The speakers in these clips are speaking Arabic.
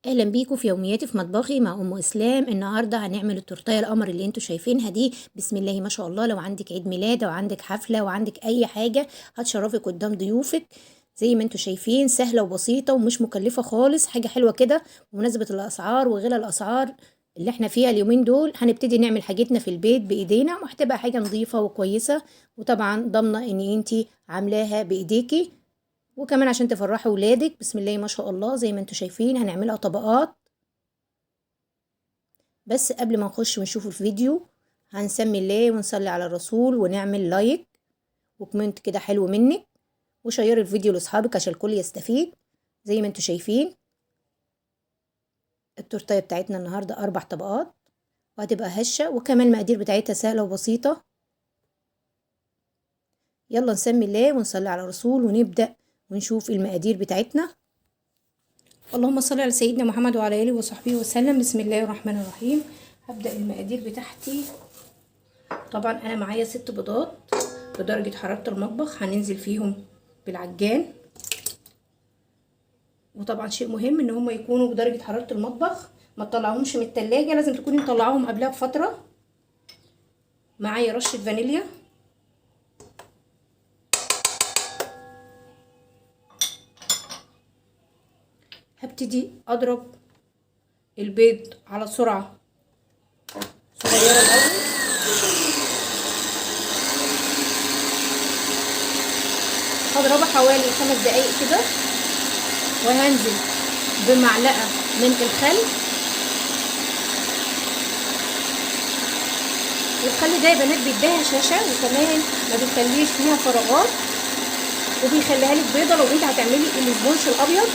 اهلا بيكم في يومياتي في مطبخي مع ام اسلام. النهارده هنعمل التورتيه القمر اللي انتوا شايفينها دي. بسم الله ما شاء الله. لو عندك عيد ميلاد او عندك حفله او عندك اي حاجه هتشرفك قدام ضيوفك. زي ما انتوا شايفين سهله وبسيطه ومش مكلفه خالص، حاجه حلوه كده. بمناسبه الاسعار وغلا الاسعار اللي احنا فيها اليومين دول، هنبتدي نعمل حاجتنا في البيت بايدينا وهتبقى حاجه نظيفه وكويسه، وطبعا ضامنه ان انتي عاملاها بايديكي، وكمان عشان تفرحي ولادك. بسم الله ما شاء الله. زي ما انتوا شايفين هنعملها طبقات. بس قبل ما نخش ونشوف الفيديو، هنسمي الله ونصلي على الرسول ونعمل لايك وكومنت كده حلو منك، وشير الفيديو لاصحابك عشان الكل يستفيد. زي ما انتوا شايفين التورتيه بتاعتنا النهارده 4 طبقات، وهتبقى هشه، وكمان المقادير بتاعتها سهله وبسيطه. يلا نسمي الله ونصلي على الرسول ونبدأ ونشوف المقادير بتاعتنا. اللهم صل على سيدنا محمد وعلى اله وصحبه وسلم. بسم الله الرحمن الرحيم. هبدأ المقادير بتاعتي. طبعا انا معايا 6 بيضات بدرجة حرارة المطبخ، هننزل فيهم بالعجان. وطبعا شيء مهم ان هم يكونوا بدرجة حرارة المطبخ، ما تطلعهمش من التلاجة، لازم تكوني مطلعاهم قبلها بفترة. معايا رشة فانيليا، هبتدي اضرب البيض على سرعة صغيرة الاول. هضربها حوالي 5 دقايق كده، وهنزل بمعلقة من الخل. الخل ده يا بنات بيديها هشاشة، وكمان ما بيخليش فيها فراغات، وبيخليها لك بيضة لو انت هتعملي الاسبونش الابيض.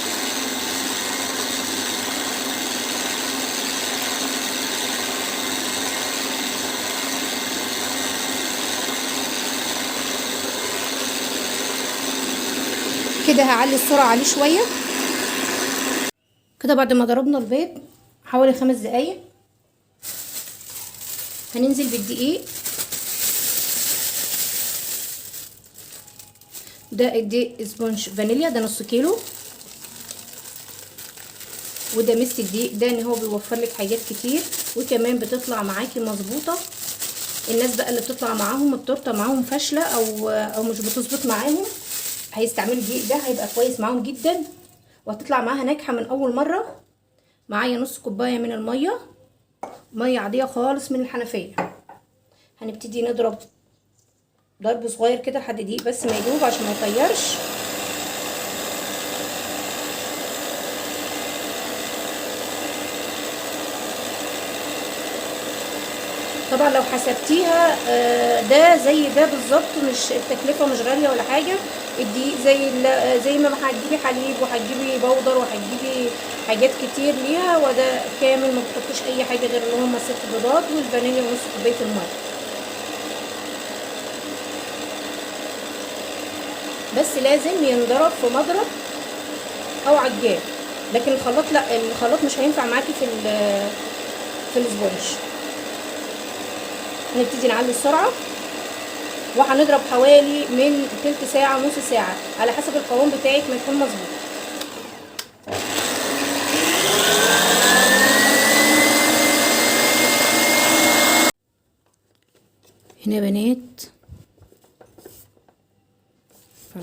كده هعلي السرعة عليه شوية كده. بعد ما ضربنا البيض حوالي 5 دقايق، هننزل بالدقيق. ده الدقيق اسبونج فانيليا، ده نص كيلو. وده ميزة الدقيق ده ان هو بيوفر لك حاجات كتير، وكمان بتطلع معاكي مظبوطه. الناس بقى اللي بتطلع معاهم التورته معاهم فاشله او مش بتظبط معاهم، هيستعملوا الدقيق ده، هيبقى كويس معاهم جدا، وهتطلع معاها ناجحه من اول مره. معايا نص كوبايه من الميه، ميه عاديه خالص من الحنفيه. هنبتدي نضرب ضرب صغير كده لحد دقيق بس ما يدوب عشان ما يطيرش. طبعا لو حسبتيها ده زي ده بالظبط، مش التكلفه مش غاليه ولا حاجه. الدقيق زي ما هتجيبي حليب وهتجيبي بودر وهتجيبي حاجات كتير ليها، وده كامل ما بتحطيش اي حاجه غير اللي هما 6 بيضات والفانيليا ونص كوبايه الميه بس. لازم ينضرب في مضرب او عجان، لكن الخلاط لا، الخلاط مش هينفع معاكي في الاسبونج. هنبتدي نعلي السرعه، وهنضرب حوالي من تلت ساعة نص ساعة على حسب القوام بتاعك ما يكون مظبوط. هنا يا بنات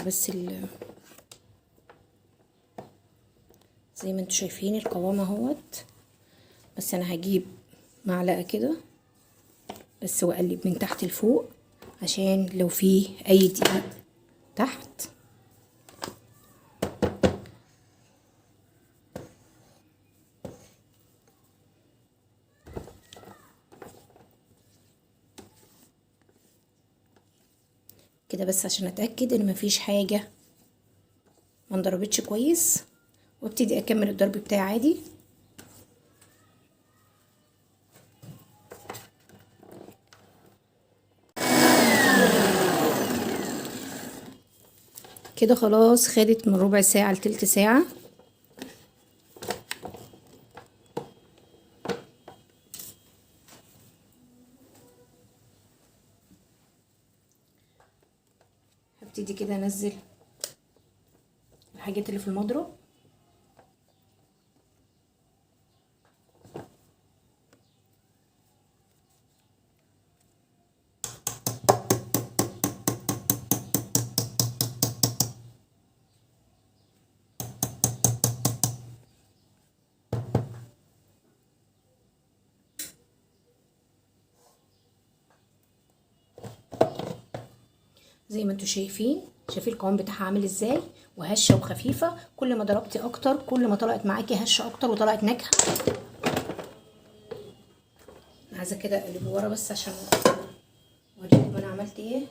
بس زي ما انتوا شايفين القوام اهوت. بس انا هجيب معلقة كده بس واقلب من تحت لفوق عشان لو فيه اي دقيق تحت. كده بس عشان اتاكد ان مفيش حاجه ما انضربتش كويس، وابتدي اكمل الضرب بتاعي عادي. كده خلاص خدت من ربع ساعه لتلت ساعه. هبتدي كده انزل الحاجات اللي في المضرب. زي ما انتوا شايفين القوام بتاعها عامل ازاي، وهشه وخفيفه. كل ما ضربتي اكتر كل ما طلعت معاكي هشه اكتر وطلعت ناجحه. عايزه كده اقلب ورا بس عشان اوريكم انا عملت ايه.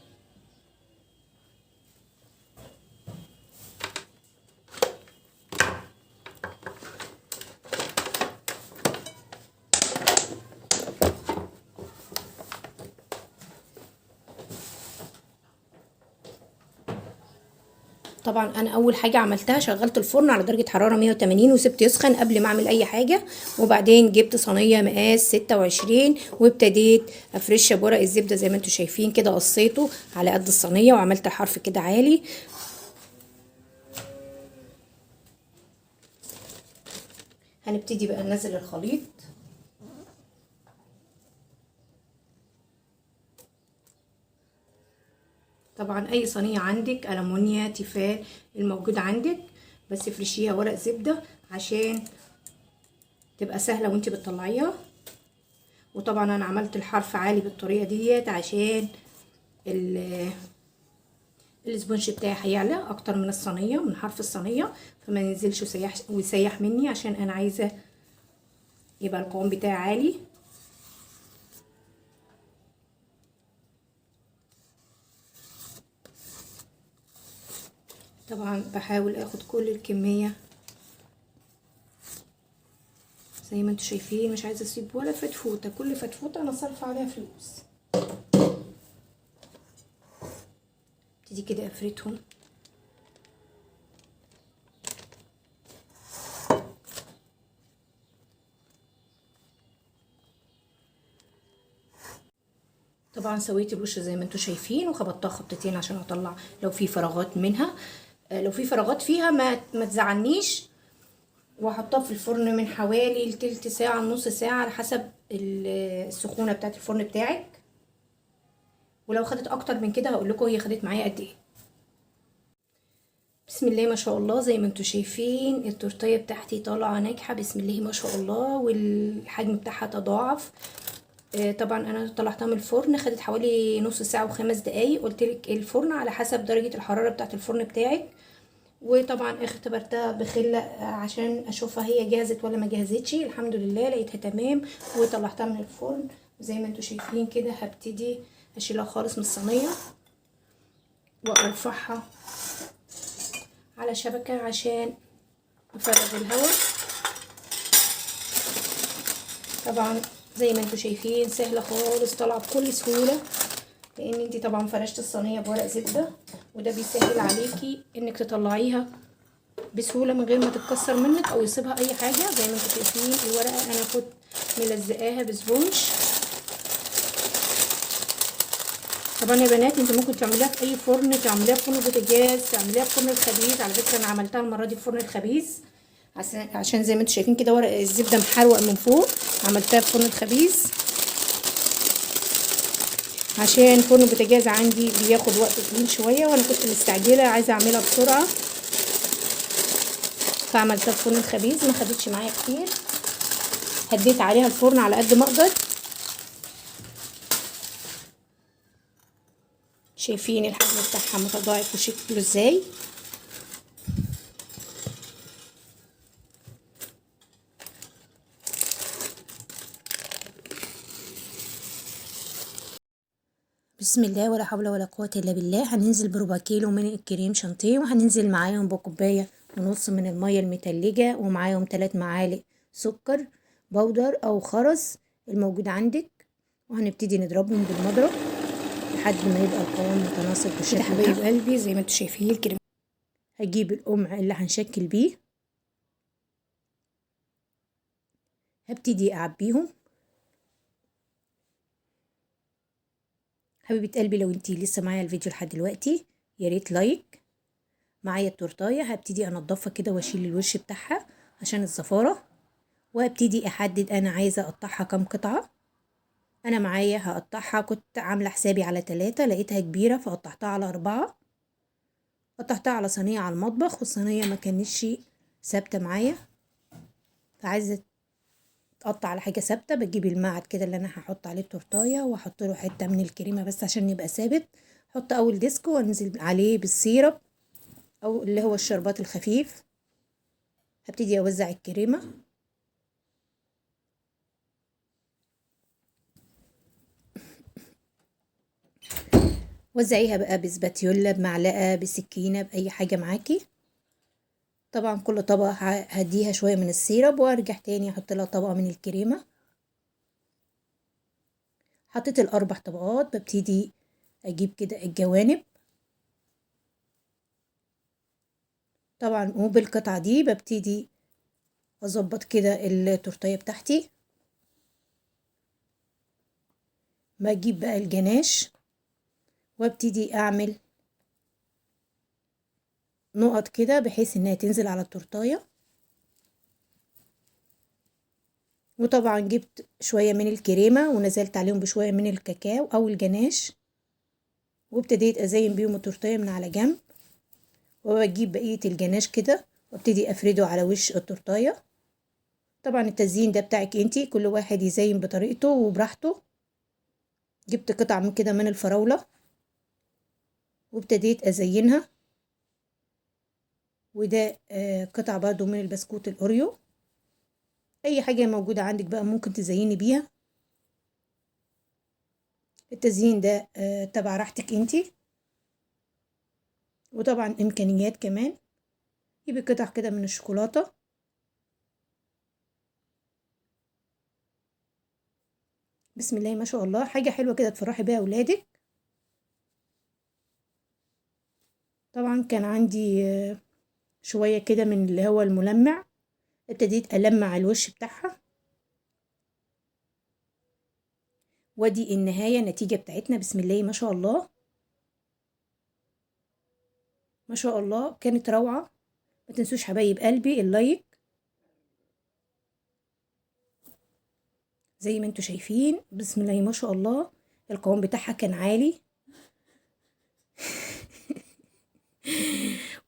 طبعا انا اول حاجه عملتها شغلت الفرن على درجه حراره 180 وسبت يسخن قبل ما اعمل اي حاجه. وبعدين جبت صينيه مقاس 26 وابتديت افرشها بورق الزبده زي ما انتوا شايفين كده. قصيته على قد الصينيه وعملت حرف كده عالي. هنبتدي بقى ننزل الخليط. طبعا اي صينيه عندك ألمونيا تيفال الموجود عندك، بس افرشيها ورق زبده عشان تبقى سهله وانت بتطلعيها. وطبعا انا عملت الحرف عالي بالطريقه ديت عشان الاسبونج بتاعي هيعلى اكتر من الصينيه، من حرف الصينيه، فما ينزلش ويسيح مني، عشان انا عايزه يبقى القوام بتاعي عالي. طبعا بحاول اخد كل الكميه زي ما انتوا شايفين، مش عايزه اسيب ولا فتفوته. كل فتفوته انا صارفه عليها فلوس. ابتدي كده افردهم. طبعا سويت الوش زي ما انتوا شايفين وخبطتها خبطتين عشان اطلع لو في فراغات منها. لو في فراغات فيها ما تزعلنيش. واحطها في الفرن من حوالي لتلت ساعه لنص ساعه على حسب السخونه بتاعه الفرن بتاعك. ولو خدت اكتر من كده هقول لكم هي خدت معايا قد ايه. بسم الله ما شاء الله، زي ما انتوا شايفين التورتيه بتاعتي طالعه ناجحه بسم الله ما شاء الله، والحجم بتاعها تضاعف. طبعا انا طلعتها من الفرن خدت حوالي نص ساعه وخمس دقايق. قلت لك الفرن على حسب درجه الحراره بتاعه الفرن بتاعك. وطبعا اختبرتها بخله عشان اشوفها هي جاهزت ولا ما جهزتش. الحمد لله لقيتها تمام وطلعتها من الفرن. زي ما انتوا شايفين كده هبتدي اشيلها خالص من الصينيه وارفعها على شبكه عشان افرغ الهواء. طبعا زي ما انتوا شايفين سهله خالص، طالعه بكل سهوله، لان انت طبعا فرشت الصينيه بورق زبده، وده بيسهل عليكي انك تطلعيها بسهوله من غير ما تتكسر منك او يصيبها اي حاجه. زي ما انتوا شايفين الورقه انا كنت ملزقاها بسبونج. طبعا يا بنات انتوا ممكن تعمليها في اي فرن، تعمليها في فرن بوتاجاز، تعمليها في فرن الخبيز. على فكره انا عملتها المره دي في فرن الخبيز عشان زي ما انتوا شايفين كده ورق الزبده محروق من فوق. عملتها في فرن الخبيز عشان فرن البوتاجاز عندي بياخد وقت طويل شويه، وانا كنت مستعجله عايزه اعملها بسرعه، فعملتها في فرن الخبيز. ما خدتش معايا كتير، هديت عليها الفرن على قد ما اقدر. شايفين الحجم بتاعها متضاعف وشكله ازاي. بسم الله ولا حول ولا قوة الا بالله. هننزل بربع كيلو من الكريم شانتيه، وهننزل معاهم بكوباية ونص من المية المتلجة، ومعاهم 3 معالق سكر بودر او خرز الموجود عندك. وهنبتدي نضربهم بالمضرب لحد ما يبقى القوام متناسق بالشكل ده. حبايب قلبي زي ما انتوا شايفين الكريم. هجيب القمع اللي هنشكل بيه، هبتدي اعبيهم. حبيبه قلبي لو انتي لسه معايا الفيديو لحد دلوقتي يا ريت لايك. معايا التورتايه هبتدي انضفها كده واشيل الوش بتاعها عشان الزفاره، وابتدي احدد انا عايزه اقطعها كام قطعه. انا معايا هقطعها، كنت عامله حسابي على 3 لقيتها كبيره فقطعتها على 4. قطعتها على صينيه على المطبخ، والصينيه ما كانتش ثابته معايا، فعايزه تقطع على حاجه ثابته. بجيب المعد كده اللي انا هحط عليه التورتايه واحط له حته من الكريمه بس عشان يبقى ثابت. حط اول ديسك وانزل عليه بالسيرب او اللي هو الشربات الخفيف. هبتدي اوزع الكريمه. وزعيها بقى بسباتيولا، بمعلقه، بسكينه، باي حاجه معاكي. طبعا كل طبقه هديها شويه من السيرب وارجع تاني احط لها طبقه من الكريمه. حطيت الاربع طبقات، ببتدي اجيب كده الجوانب. طبعا وبالقطعه دي ببتدي اظبط كده التورتيه بتاعتي. بجيب بقى الجناش وابتدي اعمل نقط كده بحيث انها تنزل على التورتايه. وطبعا جبت شويه من الكريمه ونزلت عليهم بشويه من الكاكاو او الجناش، وابتديت ازين بيهم التورتيه من على جنب. وبجيب بقيه الجناش كده وابتدي افرده على وش التورتايه. طبعا التزيين ده بتاعك انتي، كل واحد يزين بطريقته وبراحته. جبت قطع من كده من الفراوله وابتديت ازينها. وده قطع برضو من البسكوت الاوريو. اي حاجه موجوده عندك بقى ممكن تزيني بيها. التزيين ده تبع راحتك انتي، وطبعا امكانيات كمان. جيبي قطع كده من الشوكولاته. بسم الله ما شاء الله، حاجه حلوه كده تفرحي بيها اولادك. طبعا كان عندي شويه كده من اللي هو الملمع، ابتديت ألمع الوش بتاعها. ودي النهايه النتيجه بتاعتنا. بسم الله ما شاء الله، ما شاء الله كانت روعه. ما تنسوش حبايب قلبي اللايك. زي ما انتوا شايفين بسم الله ما شاء الله القوام بتاعها كان عالي.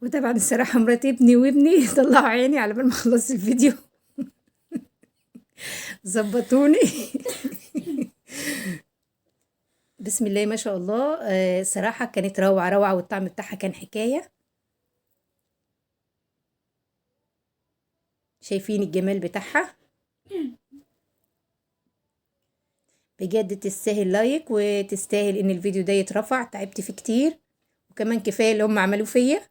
وطبعا الصراحه مرات ابني وابني طلعوا عيني على بال ما خلصت الفيديو. ظبطوني. بسم الله ما شاء الله. صراحه كانت روعه روعه، والطعم بتاعها كان حكايه. شايفين الجمال بتاعها؟ بجد تستاهل لايك، وتستاهل ان الفيديو ده يترفع. تعبت فيه كتير، وكمان كفايه اللي هم عملوه فيا.